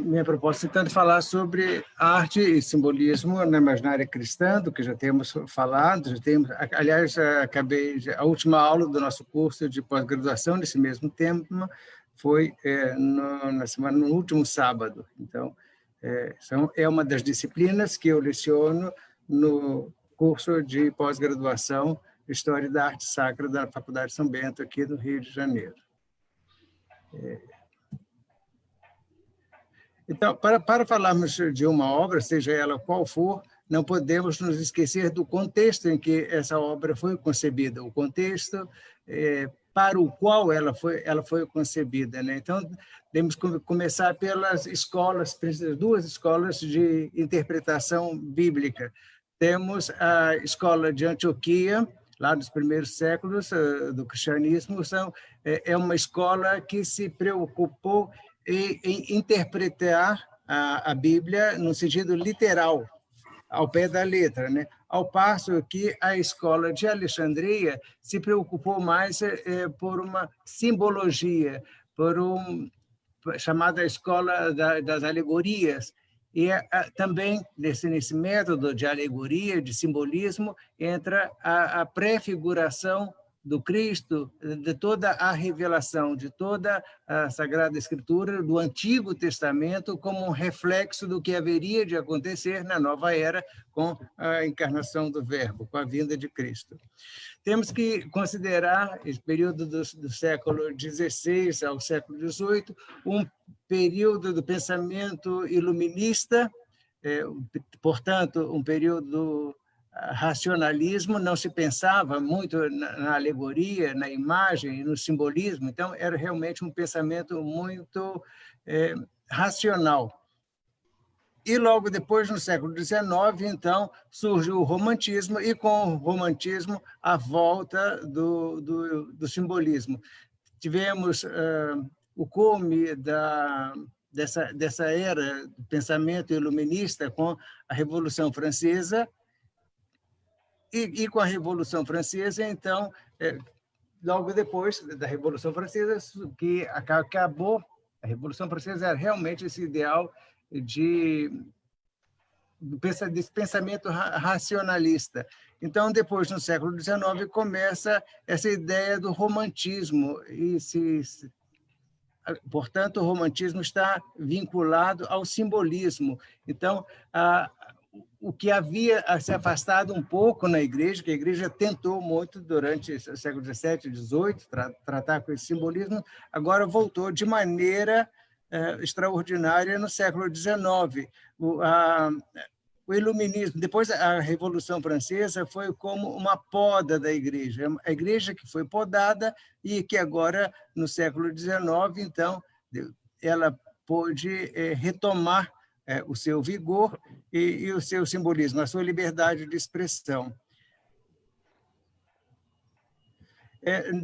minha proposta, então, é falar sobre arte e simbolismo na imaginária cristã, do que já temos falado, aliás, a última aula do nosso curso de pós-graduação nesse mesmo tema foi no último sábado. Então, é uma das disciplinas que eu leciono no curso de pós-graduação de História da Arte Sacra da Faculdade São Bento, aqui do Rio de Janeiro. Então, para falarmos de uma obra, seja ela qual for, não podemos nos esquecer do contexto em que essa obra foi concebida, o contexto para o qual ela foi concebida, né? Então, temos que começar pelas escolas, duas escolas de interpretação bíblica. Temos a escola de Antioquia, lá dos primeiros séculos do cristianismo, é uma escola que se preocupou em interpretar a Bíblia no sentido literal, ao pé da letra, né? Ao passo que a escola de Alexandria se preocupou mais por uma simbologia, chamada escola das alegorias. E também, nesse método de alegoria, de simbolismo, entra a prefiguração do Cristo, de toda a revelação, de toda a Sagrada Escritura, do Antigo Testamento, como um reflexo do que haveria de acontecer na nova era com a encarnação do Verbo, com a vinda de Cristo. Temos que considerar esse período do século XVI ao século XVIII, um período do pensamento iluminista, portanto, um período racionalismo, não se pensava muito na alegoria, na imagem, no simbolismo, então era realmente um pensamento muito racional. E logo depois, no século XIX, então, surgiu o romantismo, e com o romantismo a volta do simbolismo. Tivemos o cume dessa era do pensamento iluminista com a Revolução Francesa, e com a Revolução Francesa, então, logo depois da Revolução Francesa, que acabou, a Revolução Francesa era realmente esse ideal desse pensamento racionalista. Então, depois, no século XIX, começa essa ideia do romantismo, portanto, o romantismo está vinculado ao simbolismo. Então, o que havia se afastado um pouco na igreja, que a igreja tentou muito durante o século XVII e XVIII tratar com esse simbolismo, agora voltou de maneira extraordinária no século XIX. O iluminismo, depois a Revolução Francesa, foi como uma poda da igreja. A igreja que foi podada e que agora, no século XIX, então, ela pôde retomar o seu vigor e o seu simbolismo, a sua liberdade de expressão.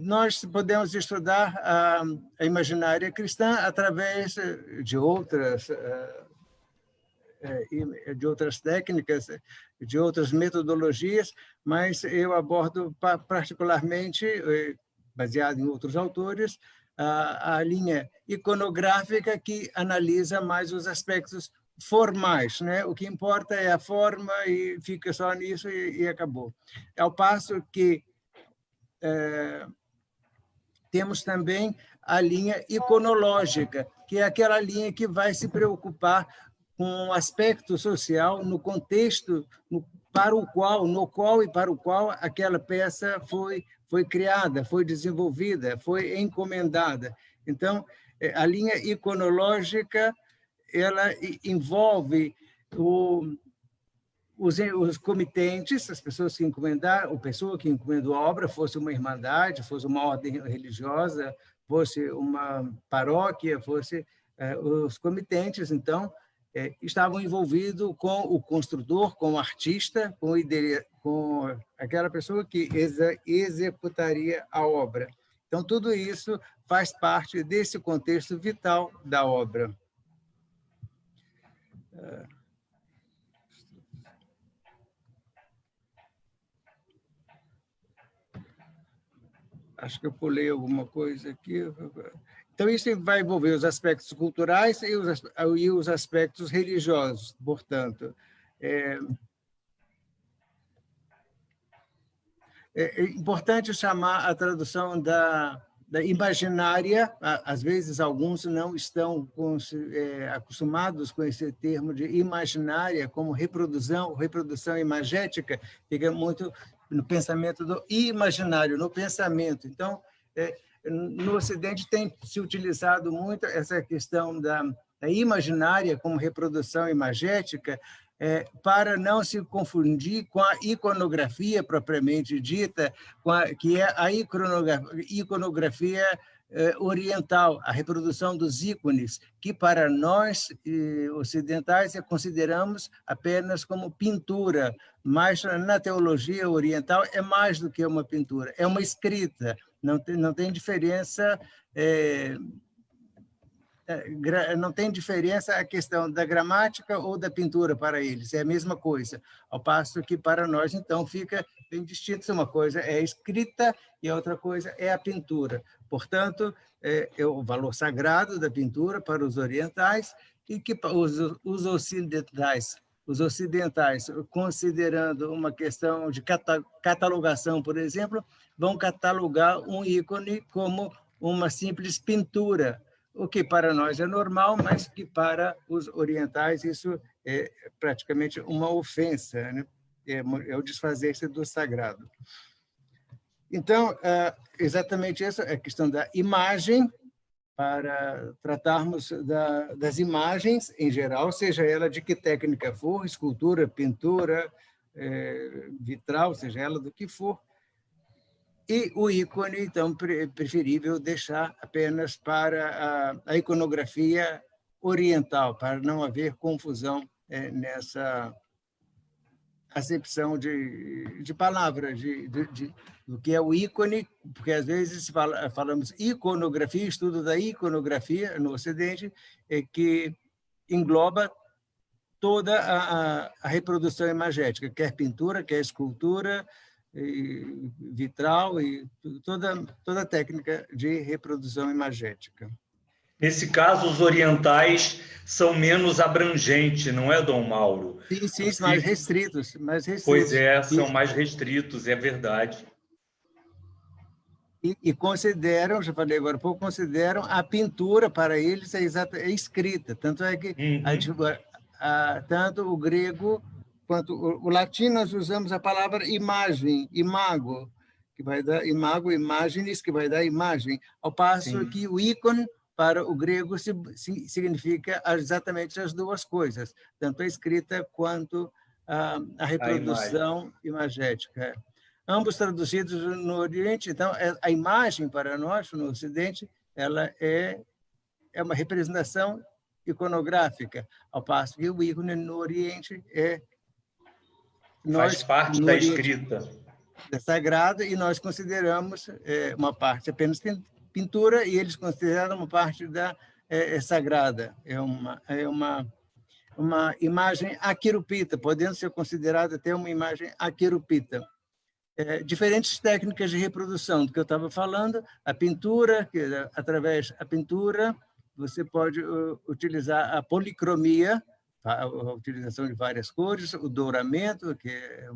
Nós podemos estudar a imaginária cristã através de outras técnicas, de outras metodologias, mas eu abordo particularmente, baseado em outros autores, a linha iconográfica, que analisa mais os aspectos formais, né? O que importa é a forma e fica só nisso e acabou. Ao passo que temos também a linha iconológica, que é aquela linha que vai se preocupar com o aspecto social no contexto no qual e para o qual aquela peça foi criada, foi desenvolvida, foi encomendada. Então, a linha iconológica, ela envolve os comitentes, as pessoas que encomendaram, a pessoa que encomendou a obra, fosse uma irmandade, fosse uma ordem religiosa, fosse uma paróquia, fosse os comitentes, então, estavam envolvidos com o construtor, com o artista, com aquela pessoa que executaria a obra. Então, tudo isso faz parte desse contexto vital da obra. Acho que eu pulei alguma coisa aqui. Então, isso vai envolver os aspectos culturais e os aspectos religiosos, portanto. É importante chamar a tradução da imaginária, às vezes alguns não estão acostumados com esse termo de imaginária como reprodução imagética, fica muito no pensamento do imaginário, no pensamento. Então, no Ocidente tem se utilizado muito essa questão da imaginária como reprodução imagética, para não se confundir com a iconografia propriamente dita, que é a iconografia oriental, a reprodução dos ícones, que para nós ocidentais consideramos apenas como pintura, mas na teologia oriental é mais do que uma pintura, é uma escrita, não tem diferença. Não tem diferença a questão da gramática ou da pintura para eles, é a mesma coisa, ao passo que para nós, então, fica bem distinto, uma coisa é a escrita e a outra coisa é a pintura. Portanto, é o valor sagrado da pintura para os orientais e que os ocidentais, considerando uma questão de catalogação, por exemplo, vão catalogar um ícone como uma simples pintura, o que para nós é normal, mas que para os orientais isso é praticamente uma ofensa, né? É o desfazer-se do sagrado. Então, exatamente isso, é a questão da imagem, para tratarmos das imagens em geral, seja ela de que técnica for, escultura, pintura, vitral, seja ela do que for, e o ícone, então, preferível deixar apenas para a iconografia oriental, para não haver confusão nessa acepção de palavra, do que é o ícone, porque às vezes falamos iconografia, estudo da iconografia no Ocidente, que engloba toda a reprodução imagética, quer pintura, quer escultura, e vitral e toda a técnica de reprodução imagética. Nesse caso, os orientais são menos abrangentes, não é, Dom Mauro? Sim, mais restritos. Pois é, são mais restritos, é verdade. E consideram, já falei agora há pouco, consideram a pintura para eles é escrita. Tanto é que tanto o grego quanto o latim nós usamos a palavra imagem, imago, que vai dar imago, imagenes, que vai dar imagem, ao passo que o ícone para o grego significa exatamente as duas coisas, tanto a escrita quanto a reprodução imagética. Ambos traduzidos no Oriente, então a imagem para nós no Ocidente ela é uma representação iconográfica, ao passo que o ícone no Oriente faz parte da escrita. É sagrado e nós consideramos uma parte apenas pintura e eles consideram uma parte sagrada. É uma imagem aquirupita, podendo ser considerada até uma imagem aquirupita. Diferentes técnicas de reprodução do que eu estava falando, a pintura, através da pintura, você pode utilizar a policromia, a utilização de várias cores, o douramento, que é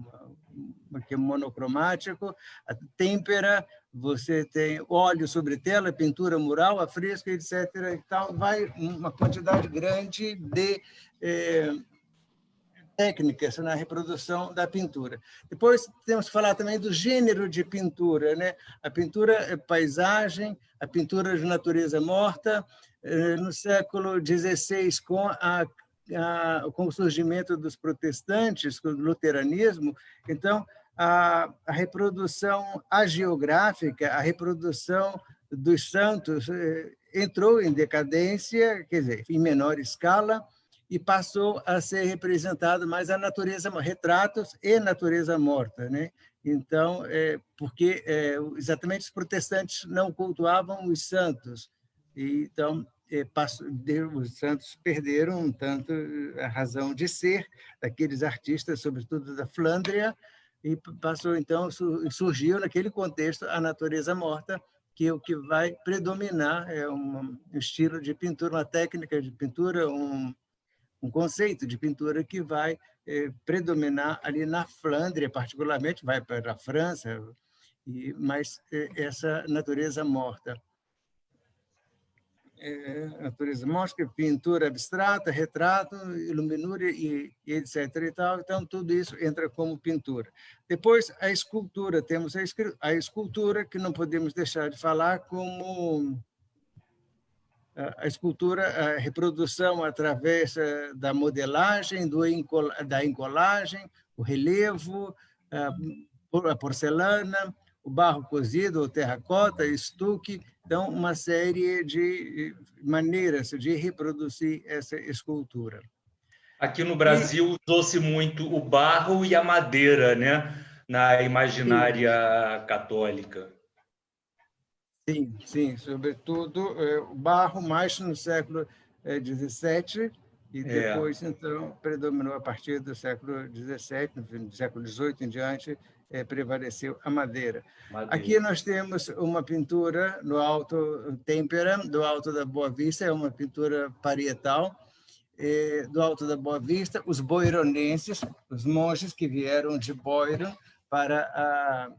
monocromático, a têmpera, você tem óleo sobre tela, pintura mural, a fresco, etc. E tal, vai uma quantidade grande de técnicas na reprodução da pintura. Depois temos que falar também do gênero de pintura, né? A pintura é paisagem, a pintura de natureza morta. No século XVI, com o surgimento dos protestantes, com o luteranismo, então a reprodução hagiográfica, a reprodução dos santos entrou em decadência, quer dizer, em menor escala, e passou a ser representado mais a natureza, retratos e natureza morta, né? Então, porque exatamente os protestantes não cultuavam os santos, e então os santos perderam um tanto a razão de ser daqueles artistas, sobretudo da Flandria, e passou então, surgiu naquele contexto a natureza morta, que o que vai predominar é um estilo de pintura, uma técnica de pintura, um conceito de pintura que vai predominar ali na Flandre, particularmente, vai para a França, mas essa natureza morta. Natureza morta, pintura abstrata, retrato, iluminura e etc. E tal. Então, tudo isso entra como pintura. Depois, a escultura. Temos a escultura, que não podemos deixar de falar como a escultura, a reprodução através da modelagem, da encolagem, o relevo, a porcelana, o barro cozido, o terracota, estuque. Então, uma série de maneiras de reproduzir essa escultura. Aqui no Brasil usou-se muito o barro e a madeira, né? Na imaginária católica. Sim, sim, sobretudo o barro, mais no século XVII, e depois, então, predominou a partir do século XVII, do século XVIII em diante, prevaleceu a madeira. Aqui nós temos uma pintura no Alto Tempera, do Alto da Boa Vista, é uma pintura parietal, do Alto da Boa Vista, os boironenses, os monges que vieram de Boiro para a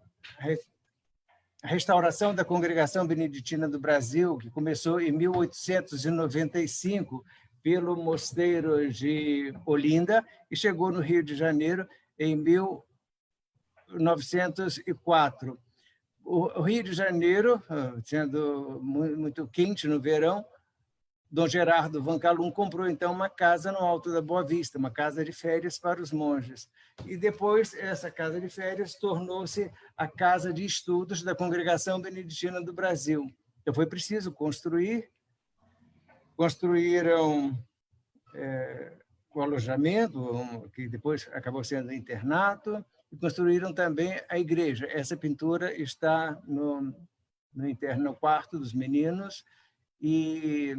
restauração da Congregação Beneditina do Brasil, que começou em 1895 pelo Mosteiro de Olinda e chegou no Rio de Janeiro em 1904. O Rio de Janeiro, sendo muito quente no verão, Dom Gerardo Vancalum comprou, então, uma casa no Alto da Boa Vista, uma casa de férias para os monges. E depois, essa casa de férias tornou-se a casa de estudos da Congregação Beneditina do Brasil. Então, foi preciso construir. Construíram o alojamento, que depois acabou sendo internato, e construíram também a igreja. Essa pintura está no quarto dos meninos, e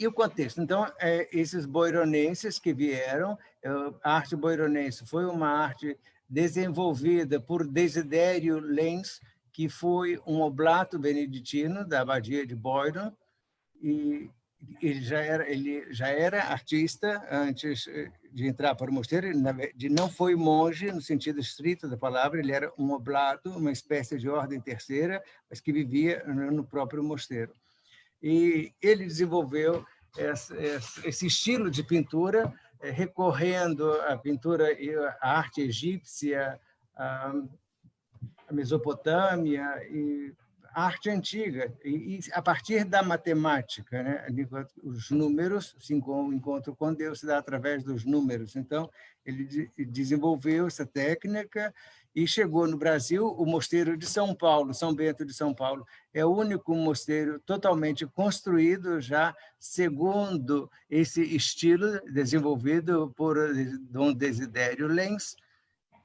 o contexto. Então, esses boironenses que vieram, a arte boironense foi uma arte desenvolvida por Desidério Lenz, que foi um oblato beneditino da abadia de Boiron, e ele já era artista antes de entrar para o mosteiro. Ele não foi monge no sentido estrito da palavra, ele era um oblato, uma espécie de ordem terceira, mas que vivia no próprio mosteiro. E ele desenvolveu esse estilo de pintura, recorrendo à pintura e à arte egípcia, à Mesopotâmia, e a arte antiga, e a partir da matemática, né? Os números, o encontro com Deus se dá através dos números. Então, ele desenvolveu essa técnica e chegou no Brasil. O mosteiro de São Paulo, São Bento de São Paulo, é o único mosteiro totalmente construído já segundo esse estilo desenvolvido por Dom Desidério Lenz,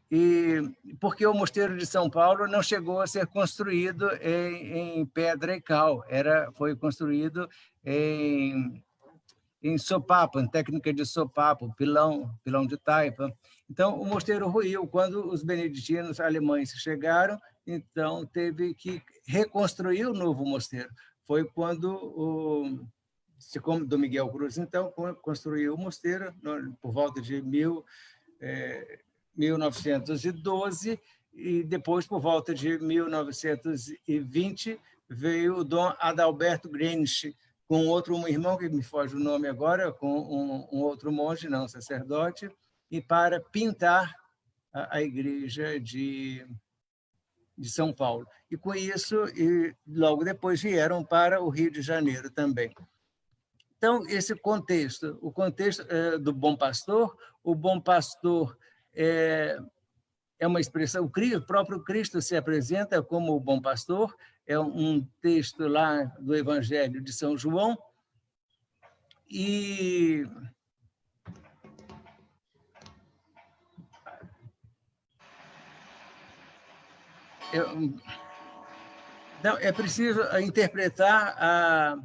e porque o mosteiro de São Paulo não chegou a ser construído em pedra e cal, foi construído em sopapo, em técnica de sopapo, pilão de taipa. Então, o mosteiro ruiu. Quando os beneditinos alemães chegaram, então teve que reconstruir o novo mosteiro. Foi quando Dom Miguel Cruz, então, construiu o mosteiro por volta de 1912, e depois, por volta de 1920, veio o Dom Adalberto Grensch, com um irmão, que me foge o nome agora, com um outro monge, não sacerdote, e para pintar a igreja de São Paulo. E com isso, logo depois vieram para o Rio de Janeiro também. Então, esse contexto, o contexto do Bom Pastor, o Bom Pastor é uma expressão, o próprio Cristo se apresenta como o Bom Pastor, é um texto lá do Evangelho de São João, e então, é preciso interpretar a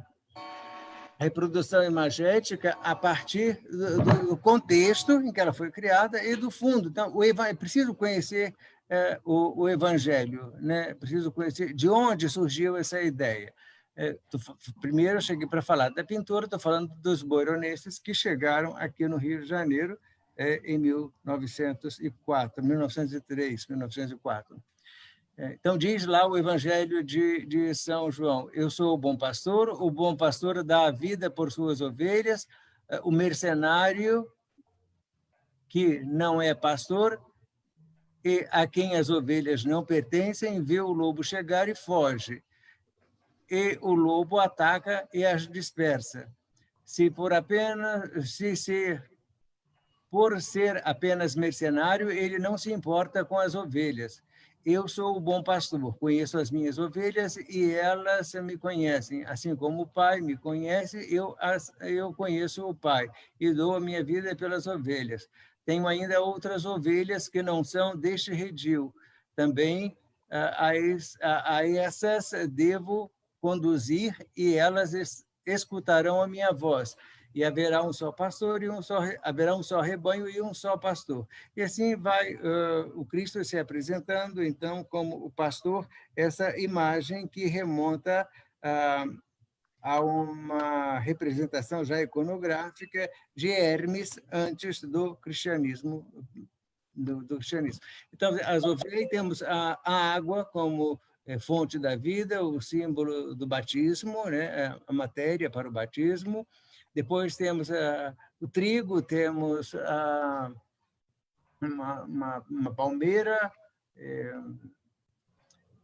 reprodução imagética a partir do contexto em que ela foi criada e do fundo. Então, é preciso conhecer o Evangelho, né? Preciso conhecer de onde surgiu essa ideia. Primeiro, eu cheguei para falar da pintura, estou falando dos boironeses que chegaram aqui no Rio de Janeiro em 1904, 1903, 1904. Então, diz lá o Evangelho de São João: eu sou o bom pastor dá a vida por suas ovelhas, o mercenário que não é pastor e a quem as ovelhas não pertencem, vê o lobo chegar e foge. E o lobo ataca e as dispersa. Por ser apenas mercenário, ele não se importa com as ovelhas. Eu sou o bom pastor, conheço as minhas ovelhas e elas me conhecem. Assim como o Pai me conhece, eu conheço o Pai e dou a minha vida pelas ovelhas. Tenho ainda outras ovelhas que não são deste redil. Também a essas devo conduzir e elas escutarão a minha voz. E haverá um só pastor haverá um só rebanho e um só pastor. E assim vai o Cristo se apresentando, então, como o pastor, essa imagem que remonta a uma representação já iconográfica de Hermes antes do cristianismo. Do cristianismo. Então, as ovelhas, temos a água como fonte da vida, o símbolo do batismo, né? A matéria para o batismo. Depois temos o trigo, temos uma palmeira,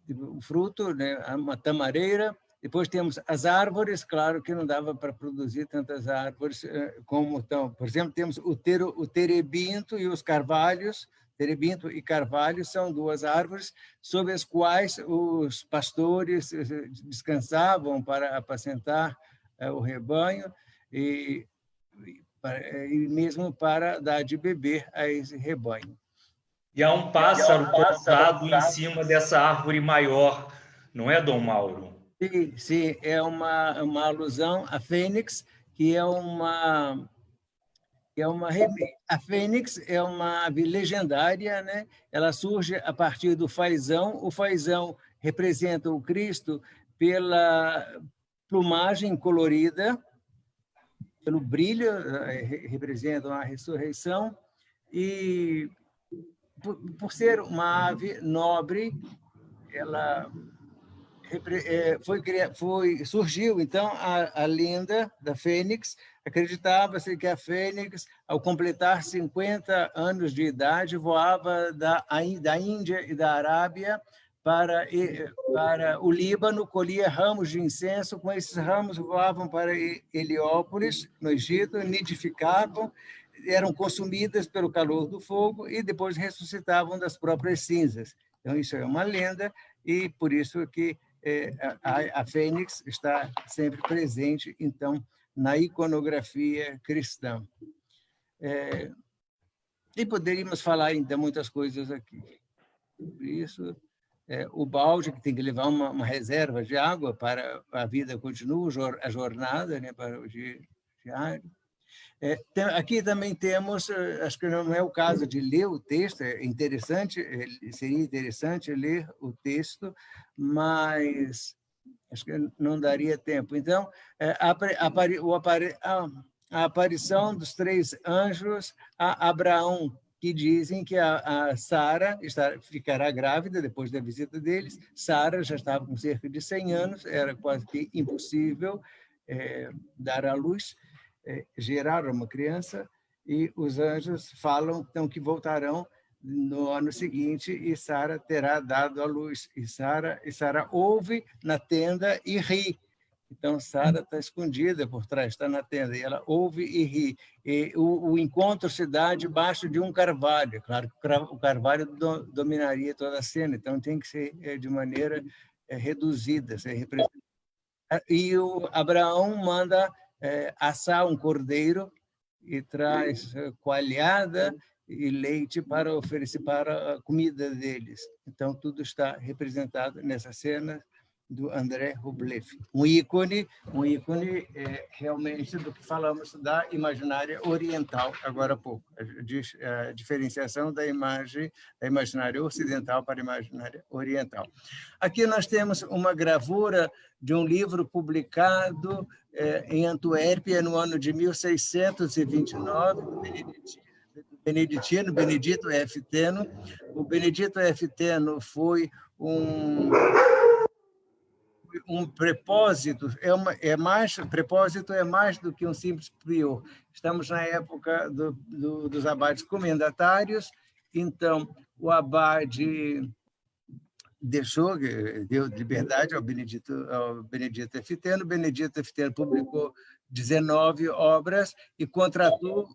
o fruto, né? Uma tamareira. Depois temos as árvores, claro que não dava para produzir tantas árvores como estão. Por exemplo, temos o terebinto e os carvalhos. Terebinto e carvalho são duas árvores sob as quais os pastores descansavam para apacentar o rebanho e mesmo para dar de beber a esse rebanho. E há um pássaro pousado em cima dessa árvore maior, não é, Dom Mauro? Sim, sim, é uma alusão à fênix, que é a fênix é uma ave legendária, né? Ela surge a partir do fazão. O fazão representa o Cristo pela plumagem colorida, pelo brilho, representam a ressurreição, e por ser uma ave nobre, ela surgiu, então, a lenda da Fênix. Acreditava-se que a Fênix, ao completar 50 anos de idade, voava da Índia e da Arábia para o Líbano, colhia ramos de incenso, com esses ramos voavam para Heliópolis, no Egito, nidificavam, eram consumidas pelo calor do fogo e depois ressuscitavam das próprias cinzas. Então, isso é uma lenda, e por isso que a fênix está sempre presente, então, na iconografia cristã. E poderíamos falar ainda muitas coisas aqui. Por isso, o balde, que tem que levar uma reserva de água para a vida continua, a jornada, né, para o diário. Aqui também temos, acho que não é o caso de ler o texto, seria interessante ler o texto, mas acho que não daria tempo. Então, a aparição dos 3 anjos a Abraão, que dizem que a Sara ficará grávida depois da visita deles. Sara já estava com cerca de 100 anos, era quase que impossível dar à luz, gerar uma criança, e os anjos falam então que voltarão no ano seguinte e Sara terá dado à luz. E Sara ouve na tenda e ri. Então, Sara está escondida por trás, está na tenda, e ela ouve e ri. E o encontro se dá debaixo de um carvalho. Claro que o carvalho dominaria toda a cena, então tem que ser de maneira reduzida, ser representada. E o Abraão manda assar um cordeiro e traz coalhada e leite para oferecer para a comida deles. Então, tudo está representado nessa cena do André Rublev. Um ícone realmente do que falamos da imaginária oriental agora há pouco, a diferenciação da imaginária ocidental para a imaginária oriental. Aqui nós temos uma gravura de um livro publicado em Antuérpia no ano de 1629, do Benedito F. Teno. O Benedito F. Teno foi um prepósito, prepósito é mais do que um simples prior. Estamos na época dos abades comendatários, então o abade deu liberdade ao Benedito F. Teno. Benedito F. Teno publicou 19 obras e contratou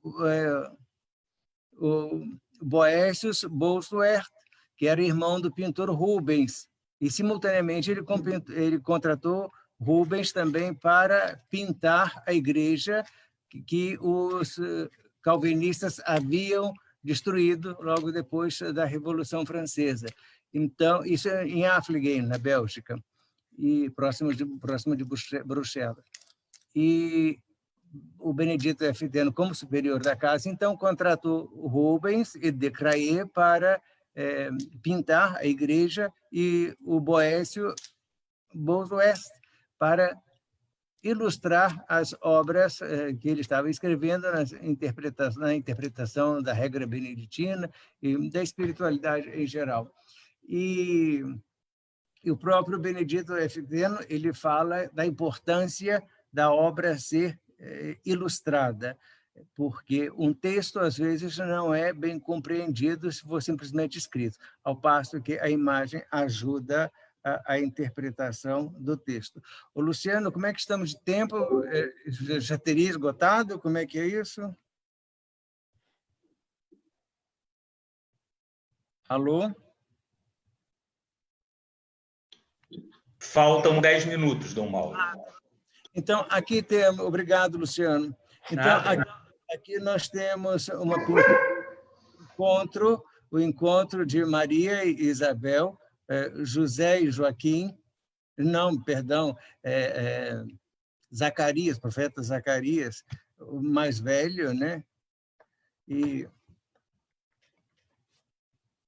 o Boécius Bossuet, que era irmão do pintor Rubens, e, simultaneamente, ele contratou Rubens também para pintar a igreja que os calvinistas haviam destruído logo depois da Revolução Francesa. Então, isso é em Affligem, na Bélgica, e próximo de Bruxelas. E o Benedito F. Teno, como superior da casa, então contratou Rubens e de Craie para pintar a igreja, e o Boécio Bossuet para ilustrar as obras que ele estava escrevendo na interpretação da regra beneditina e da espiritualidade em geral. E o próprio Benedito F. Teno, ele fala da importância da obra ser ilustrada, porque um texto, às vezes, não é bem compreendido se for simplesmente escrito, ao passo que a imagem ajuda a interpretação do texto. Ô, Luciano, como é que estamos de tempo? Já teria esgotado? Como é que é isso? Alô? Faltam 10 minutos, Dom Mauro. Então, aqui temos... Obrigado, Luciano. Então, aqui nós temos o encontro de Maria e Isabel, José e Joaquim, Zacarias, profeta Zacarias, o mais velho, né?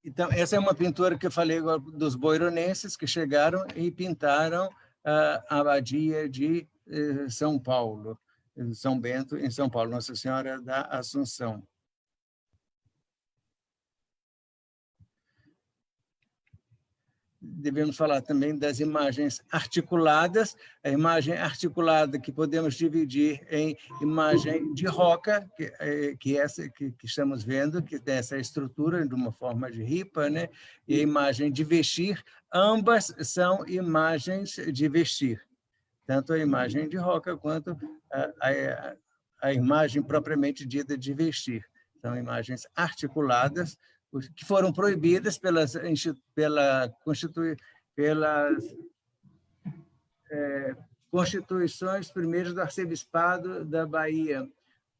Então, essa é uma pintura que eu falei agora dos boironenses que chegaram e pintaram a abadia de São Paulo, São Bento, em São Paulo, Nossa Senhora da Assunção. Devemos falar também das imagens articuladas, a imagem articulada que podemos dividir em imagem de roca, que essa que estamos vendo, que tem essa estrutura de uma forma de ripa, né? E a imagem de vestir, ambas são imagens de vestir, tanto a imagem de roca quanto a imagem propriamente dita de vestir. São imagens articuladas, que foram proibidas pelas constituições primeiras do arcebispado da Bahia,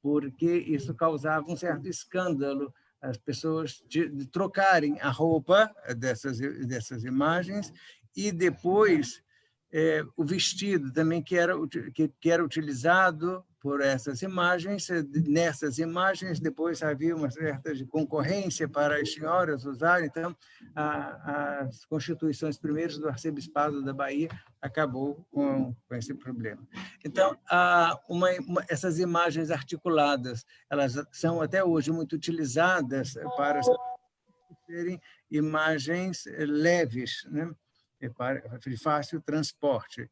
porque isso causava um certo escândalo, as pessoas de trocarem a roupa dessas imagens e depois o vestido também que era utilizado por essas imagens. Nessas imagens, depois havia uma certa concorrência para as senhoras usarem, então as constituições primeiras do arcebispado da Bahia acabou com esse problema. Então, essas imagens articuladas, elas são até hoje muito utilizadas para serem imagens leves, né? De fácil transporte.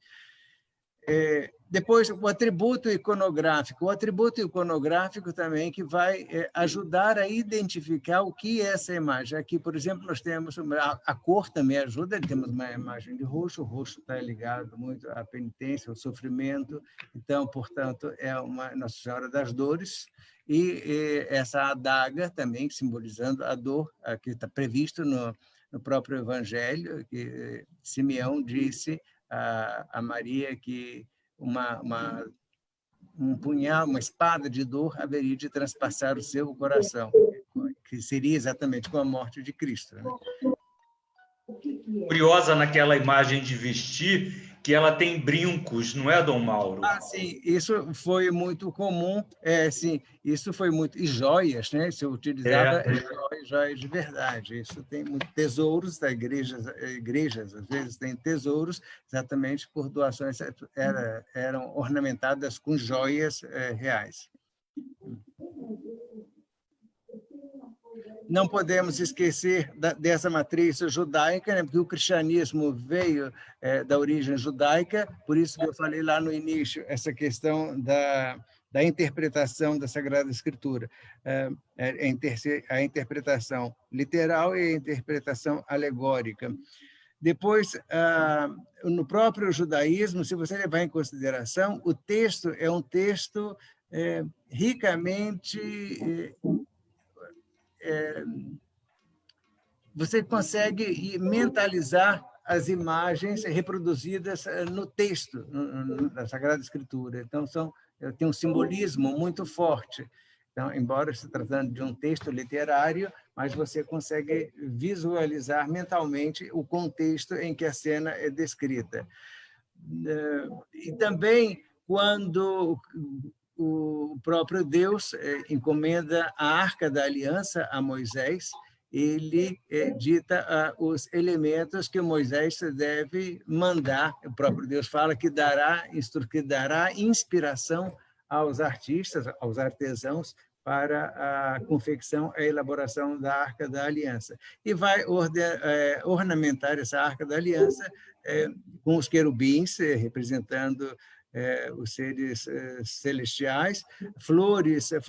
Depois, o atributo iconográfico. O atributo iconográfico também que vai ajudar a identificar o que é essa imagem. Aqui, por exemplo, nós temos... A cor também ajuda, temos uma imagem de roxo, o roxo está ligado muito à penitência, ao sofrimento, então, portanto, é uma Nossa Senhora das Dores, e essa adaga também, simbolizando a dor, que está previsto no próprio Evangelho, que Simeão disse a Maria que um punhal, uma espada de dor haveria de transpassar o seu coração, que seria exatamente com a morte de Cristo, né? curiosa naquela imagem de vestir que ela tem brincos, não é, Dom Mauro? Ah, sim, isso foi muito comum, sim, isso foi muito, e joias, né? Se utilizava joias de verdade. Isso tem muitos tesouros da igrejas às vezes têm tesouros exatamente por doações, eram ornamentadas com joias reais. Não podemos esquecer dessa matriz judaica, né? Porque o cristianismo veio da origem judaica, por isso que eu falei lá no início, essa questão da interpretação da Sagrada Escritura, a interpretação literal e a interpretação alegórica. Depois, no próprio judaísmo, se você levar em consideração, o texto é um texto ricamente... você consegue mentalizar as imagens reproduzidas no texto da Sagrada Escritura. Então, tem um simbolismo muito forte. Então, embora se tratando de um texto literário, mas você consegue visualizar mentalmente o contexto em que a cena é descrita. E também, quando o próprio Deus encomenda a Arca da Aliança a Moisés, ele dita os elementos que Moisés deve mandar. O próprio Deus fala que dará inspiração aos artistas, aos artesãos, para a confecção e a elaboração da Arca da Aliança. E vai ornamentar essa Arca da Aliança com os querubins, representando os seres celestiais, flores, a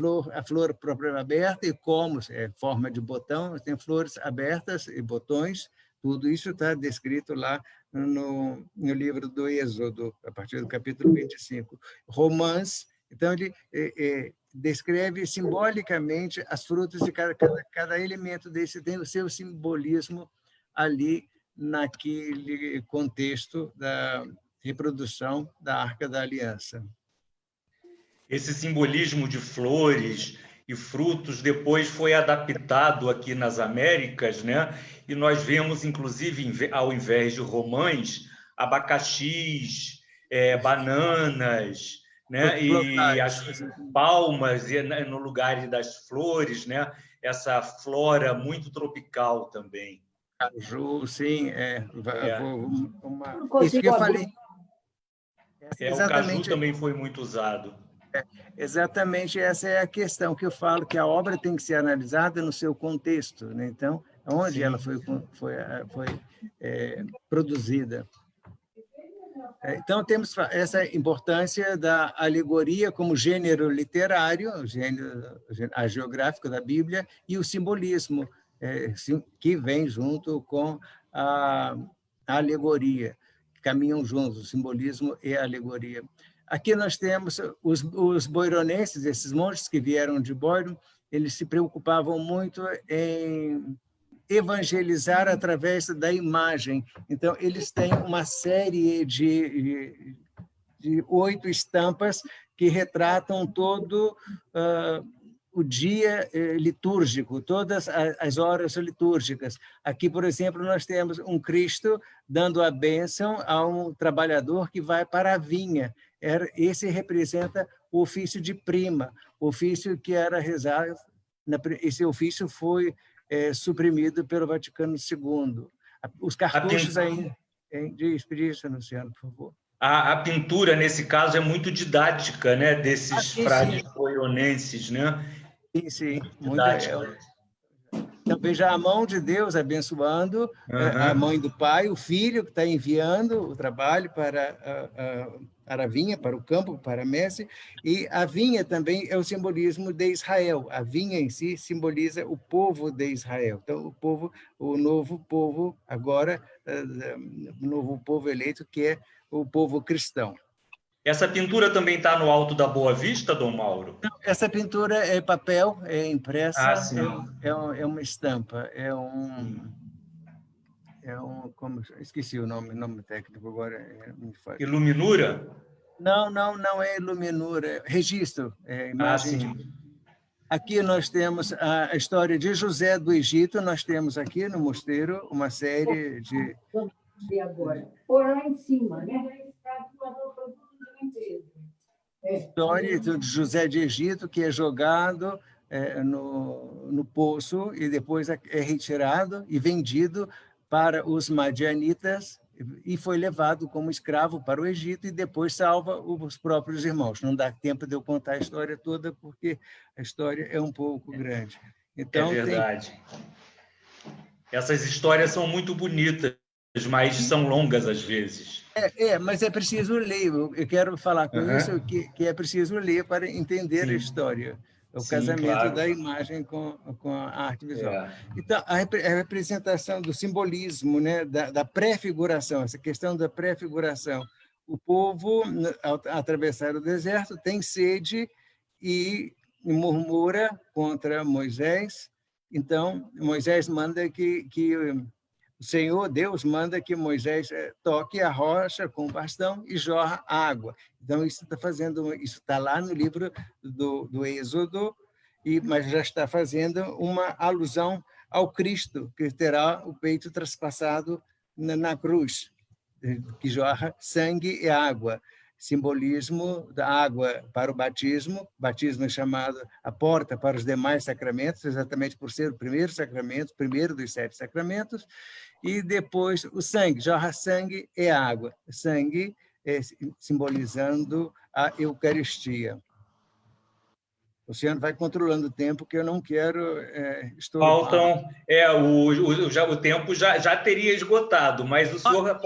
flor própria aberta, e como forma de botão, tem flores abertas e botões, tudo isso está descrito lá no livro do Êxodo, a partir do capítulo 25. Romãs, então, ele descreve simbolicamente as frutas de cada elemento desse, tem o seu simbolismo ali naquele contexto da reprodução da Arca da Aliança. Esse simbolismo de flores e frutos depois foi adaptado aqui nas Américas, né? E nós vemos, inclusive, ao invés de romãs, abacaxis, bananas, né? E as palmas no lugar das flores, né? Essa flora muito tropical também. Caju, sim, isso que eu falei. O caju também foi muito usado. Exatamente, essa é a questão que eu falo, que a obra tem que ser analisada no seu contexto, né? Então, onde ela foi produzida. Então, temos essa importância da alegoria como gênero literário, gênero geográfico da Bíblia, e o simbolismo, que vem junto com a alegoria, que caminham juntos, o simbolismo e a alegoria. Aqui nós temos os boironenses, esses monges que vieram de Boiro, eles se preocupavam muito em evangelizar através da imagem. Então, eles têm uma série de 8 estampas que retratam todo o dia litúrgico, todas as horas litúrgicas. Aqui, por exemplo, nós temos um Cristo dando a bênção a um trabalhador que vai para a vinha. Esse representa o ofício de prima, o ofício que era rezado. Esse ofício foi suprimido pelo Vaticano II. Os cartuchos ainda... Diz, Luciano, por favor. A pintura, nesse caso, é muito didática, né? Desses frades boironenses, né? Sim. Então, veja a mão de Deus abençoando, a mãe do Pai, o Filho que está enviando o trabalho para a vinha, para o campo, para a messe, e a vinha também é o simbolismo de Israel. A vinha em si simboliza o povo de Israel. Então, o novo povo, agora, o novo povo eleito, que é o povo cristão. Essa pintura também está no Alto da Boa Vista, Dom Mauro? Não, essa pintura é papel, é impressa, é uma estampa, como esqueci o nome técnico agora. Iluminura? Não é iluminura, registro, imagem. Aqui nós temos a história de José do Egito, nós temos aqui no mosteiro uma série de... agora. Por lá em cima, né? História de José de Egito, que é jogado no poço e depois é retirado e vendido para os madianitas e foi levado como escravo para o Egito e depois salva os próprios irmãos. Não dá tempo de eu contar a história toda, porque a história é um pouco grande. Então, é verdade. Essas histórias são muito bonitas, mas são longas às vezes. Mas é preciso ler. Eu quero falar com isso, que é preciso ler para entender a história. O casamento da imagem com a arte visual. Então, a representação do simbolismo, né, da pré-figuração, essa questão da pré-figuração. O povo, ao atravessar o deserto, tem sede e murmura contra Moisés. Então, Moisés manda que o Senhor, Deus, manda que Moisés toque a rocha com o bastão e jorra água. Então, isso está lá no livro do Êxodo, mas já está fazendo uma alusão ao Cristo, que terá o peito traspassado na cruz, que jorra sangue e água. Simbolismo da água para o batismo é chamado a porta para os demais sacramentos, exatamente por ser o primeiro sacramento, o primeiro dos 7 sacramentos, e depois o sangue, jorra sangue e água, sangue simbolizando a Eucaristia. O senhor vai controlando o tempo, que eu não quero estourar. Faltam... o tempo já teria esgotado, mas o senhor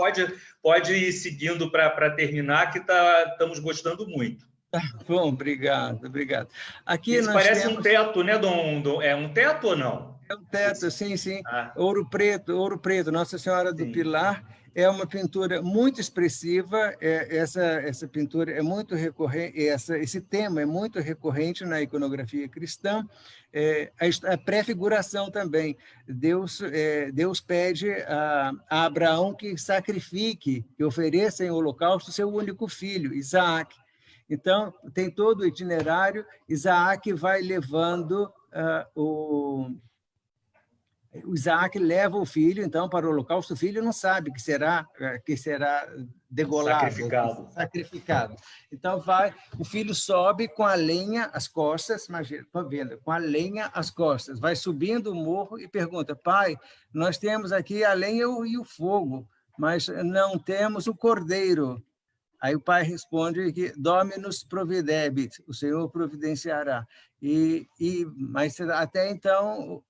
pode ir seguindo para terminar, que estamos gostando muito. Bom, obrigado. Aqui isso parece um teto, né, Dom? É um teto ou não? É um teto, sim. Ouro Preto, Nossa Senhora do Pilar. É uma pintura muito expressiva, essa pintura é muito recorrente, esse tema é muito recorrente na iconografia cristã, a pré-figuração também. Deus pede a Abraão que sacrifique, que ofereça em holocausto seu único filho, Isaac. Então, tem todo o itinerário, Isaac vai levando o Isaac leva o filho, então, para o holocausto. O filho não sabe que será degolado, sacrificado. Então, o filho sobe com a lenha às costas, imagina, estou vendo, com a lenha às costas, vai subindo o morro e pergunta: pai, nós temos aqui a lenha e o fogo, mas não temos o cordeiro. Aí o pai responde que Dominus providebit, o Senhor providenciará. Mas até então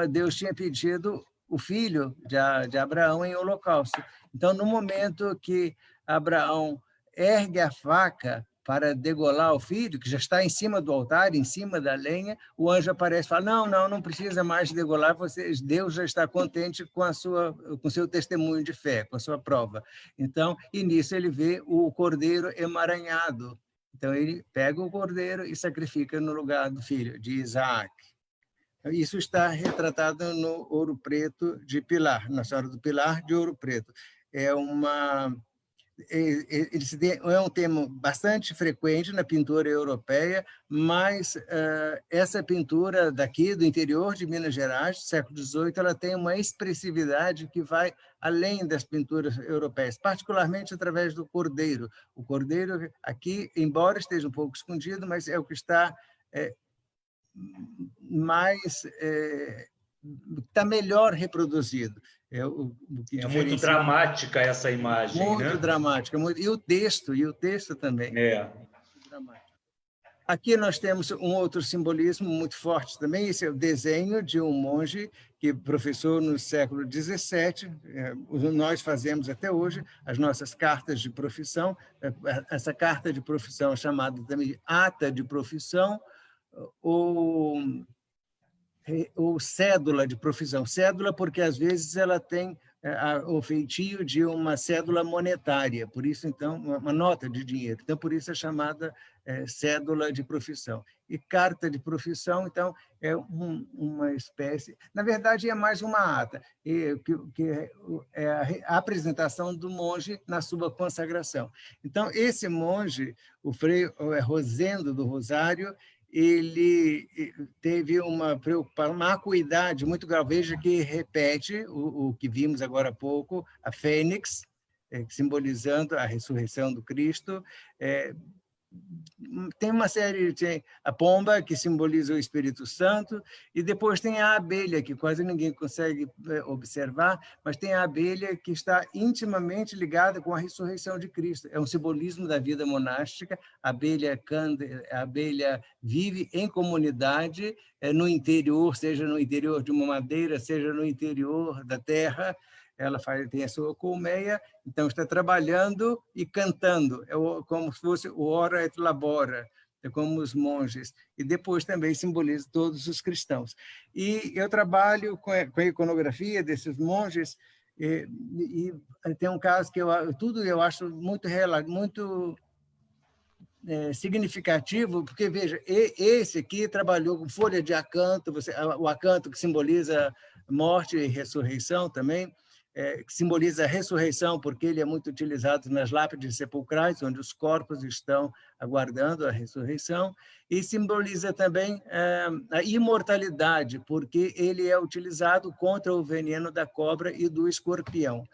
Deus tinha pedido o filho de Abraão em holocausto. Então, no momento que Abraão ergue a faca para degolar o filho, que já está em cima do altar, em cima da lenha, o anjo aparece e fala: não precisa mais degolar, Deus já está contente com o seu testemunho de fé, com a sua prova. Então, e nisso ele vê o cordeiro emaranhado. Então, ele pega o cordeiro e sacrifica no lugar do filho, de Isaac. Isso está retratado no Ouro Preto de Pilar, Nossa Senhora do Pilar de Ouro Preto. É um tema bastante frequente na pintura europeia, mas essa pintura daqui, do interior de Minas Gerais, do século XVIII, ela tem uma expressividade que vai além das pinturas europeias, particularmente através do cordeiro. O cordeiro aqui, embora esteja um pouco escondido, mas é o que está está melhor reproduzido. É muito dramática essa imagem, muito dramática. E o texto também. Muito dramático. Aqui nós temos um outro simbolismo muito forte também, esse é o desenho de um monge que professou no século XVII, nós fazemos até hoje as nossas cartas de profissão, essa carta de profissão é chamada também ata de profissão, ou cédula de profissão. Cédula porque, às vezes, ela tem o feitio de uma cédula monetária, por isso, então, uma nota de dinheiro. Então, por isso é chamada cédula de profissão. E carta de profissão, então, é uma espécie... Na verdade, é mais uma ata, que é a apresentação do monge na sua consagração. Então, esse monge, o Frei Rosendo do Rosário, ele teve uma preocupação, uma acuidade muito grave. Veja que repete o que vimos agora há pouco, a fênix, simbolizando a ressurreição do Cristo. Tem uma série, tem a pomba, que simboliza o Espírito Santo, e depois tem a abelha, que quase ninguém consegue observar, mas tem a abelha que está intimamente ligada com a ressurreição de Cristo. É um simbolismo da vida monástica. A abelha vive em comunidade, no interior, seja no interior de uma madeira, seja no interior da terra. Ela tem a sua colmeia, então está trabalhando e cantando, como se fosse o ora et labora, como os monges, e depois também simboliza todos os cristãos. E eu trabalho com a iconografia desses monges, e tem um caso que eu acho muito significativo, porque, veja, esse aqui trabalhou com folha de acanto, o acanto que simboliza morte e ressurreição também, que simboliza a ressurreição, porque ele é muito utilizado nas lápides sepulcrais, onde os corpos estão aguardando a ressurreição, e simboliza também a imortalidade, porque ele é utilizado contra o veneno da cobra e do escorpião.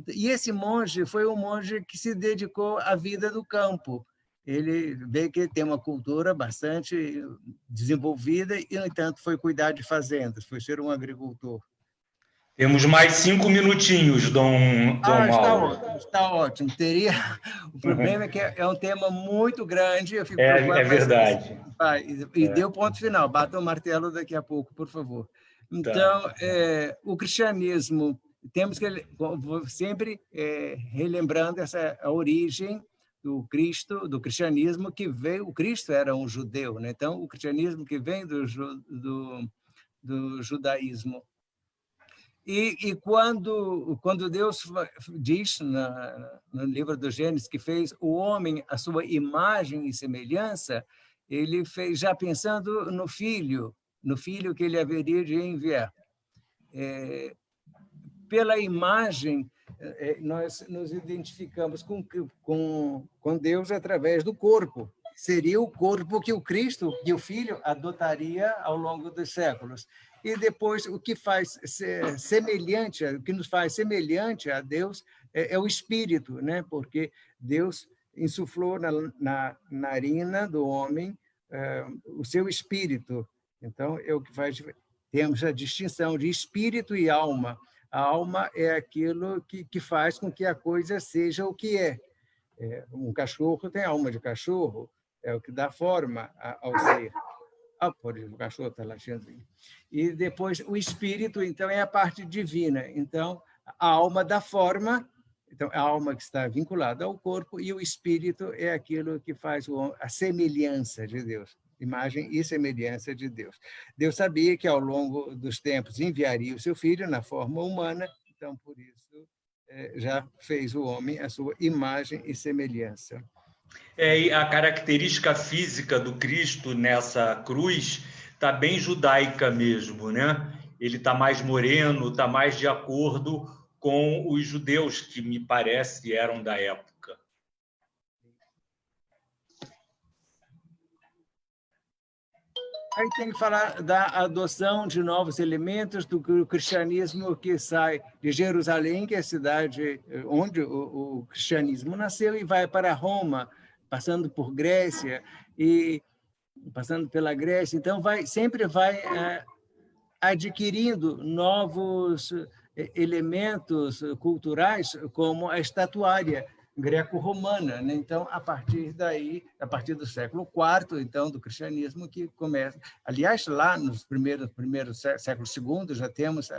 E esse monge foi um monge que se dedicou à vida do campo. Ele vê que tem uma cultura bastante desenvolvida e, no entanto, foi cuidar de fazendas, foi ser um agricultor. Temos mais 5 minutinhos, Dom Mauro. Está ótimo. O problema é que é um tema muito grande. Eu fico preocupado. É verdade. Deu ponto final. Bata o martelo daqui a pouco, por favor. Então, o cristianismo, temos que sempre relembrando a origem do cristianismo, que veio. O Cristo era um judeu, né? Então, o cristianismo que vem do judaísmo. E quando Deus diz no livro do Gênesis que fez o homem à sua imagem e semelhança, ele fez já pensando no filho que ele haveria de enviar. Pela imagem, nós nos identificamos com Deus através do corpo. Seria o corpo que o Filho adotaria ao longo dos séculos. E depois, o que nos faz semelhante a Deus é o Espírito, né? Porque Deus insuflou na narina do homem o seu Espírito. Então, é o que faz. Temos a distinção de espírito e alma. A alma é aquilo que faz com que a coisa seja o que é. Um cachorro tem alma de cachorro, é o que dá forma ao ser. O cachorro está latindo. E depois o espírito, então, é a parte divina. Então, a alma dá forma, então a alma que está vinculada ao corpo, e o espírito é aquilo que faz a semelhança de Deus, imagem e semelhança de Deus. Deus sabia que ao longo dos tempos enviaria o seu filho na forma humana, então por isso já fez o homem à sua imagem e semelhança. E a característica física do Cristo nessa cruz está bem judaica mesmo, né? Ele está mais moreno, está mais de acordo com os judeus, que me parece eram da época. Aí tem que falar da adoção de novos elementos do cristianismo que sai de Jerusalém, que é a cidade onde o cristianismo nasceu, e vai para Roma, passando por Grécia e passando pela Grécia. Então, sempre vai adquirindo novos elementos culturais, como a estatuária greco-romana, né? Então, a partir do século IV, então, do cristianismo, que começa. Aliás, lá nos primeiros século II, já temos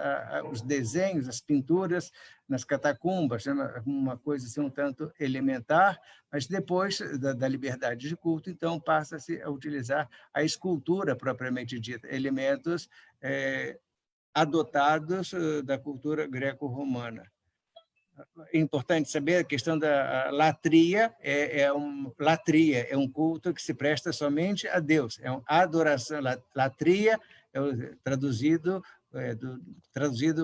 os desenhos, as pinturas nas catacumbas, uma coisa assim um tanto elementar, mas depois da liberdade de culto, então, passa-se a utilizar a escultura propriamente dita, elementos adotados da cultura greco-romana. É importante saber a questão da latria. Latria é um culto que se presta somente a Deus. É uma adoração. Latria é traduzido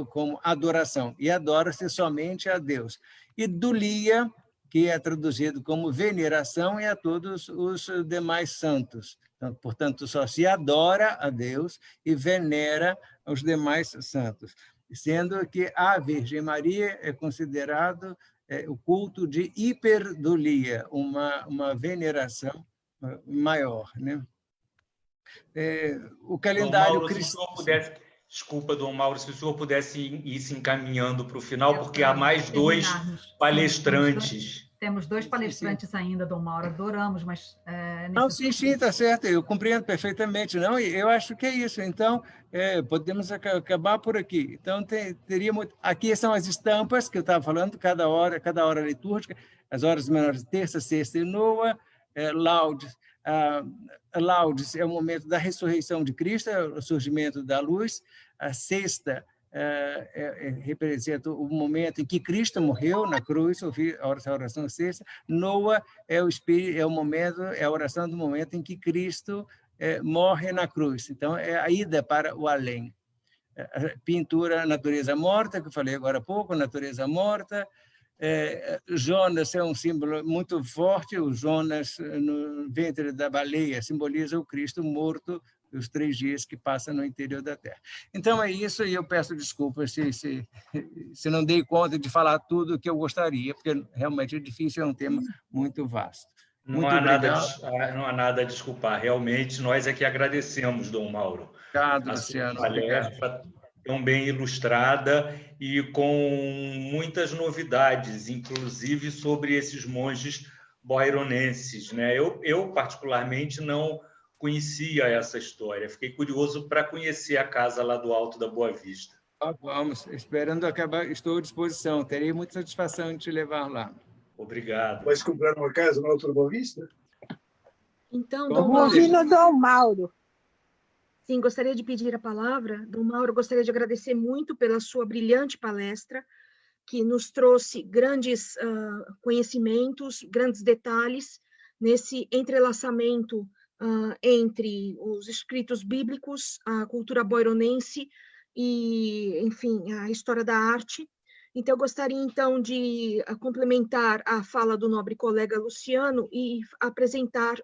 como adoração. E adora-se somente a Deus. E dulia, que é traduzido como veneração, e a todos os demais santos. Então, portanto, só se adora a Deus e venera os demais santos, sendo que a Virgem Maria é considerado o culto de hiperdulia, uma veneração maior, né? O calendário cristão... Desculpa, Dom Mauro, se o senhor pudesse ir se encaminhando para o final, porque há mais 2 palestrantes. Temos 2 palestrantes ainda, Dom Mauro, adoramos, mas... sim, está certo, eu compreendo perfeitamente. Não, eu acho que é isso. Então, podemos acabar por aqui. Então, teria muito... Aqui são as estampas que eu estava falando, cada hora litúrgica, as horas menores de terça, sexta e nona, laudes. Laudes é o momento da ressurreição de Cristo, é o surgimento da luz. A sexta representa o momento em que Cristo morreu na cruz, a oração sexta. Noa é o momento, é a oração do momento em que Cristo morre na cruz. Então, é a ida para o além. Pintura, natureza morta, que eu falei agora há pouco, natureza morta. Jonas é um símbolo muito forte. O Jonas, no ventre da baleia, simboliza o Cristo morto, os 3 dias que passa no interior da Terra. Então, é isso, e eu peço desculpas se não dei conta de falar tudo o que eu gostaria, porque realmente é difícil, é um tema muito vasto. Não há nada a desculpar. Realmente, nós é que agradecemos, Dom Mauro. Obrigado, Luciano. Palestra tão bem ilustrada e com muitas novidades, inclusive sobre esses monges boironenses, né? Eu particularmente, não conhecia essa história. Fiquei curioso para conhecer a casa lá do Alto da Boa Vista. Vamos, esperando acabar, estou à disposição. Terei muita satisfação em te levar lá. Obrigado. Vais comprar uma casa no Alto da Boa Vista? Então, Dom Mauro. Sim, gostaria de pedir a palavra. Dom Mauro, gostaria de agradecer muito pela sua brilhante palestra, que nos trouxe grandes conhecimentos, grandes detalhes nesse entrelaçamento entre os escritos bíblicos, a cultura boironense e, enfim, a história da arte. Então, eu gostaria, então, de complementar a fala do nobre colega Luciano e apresentar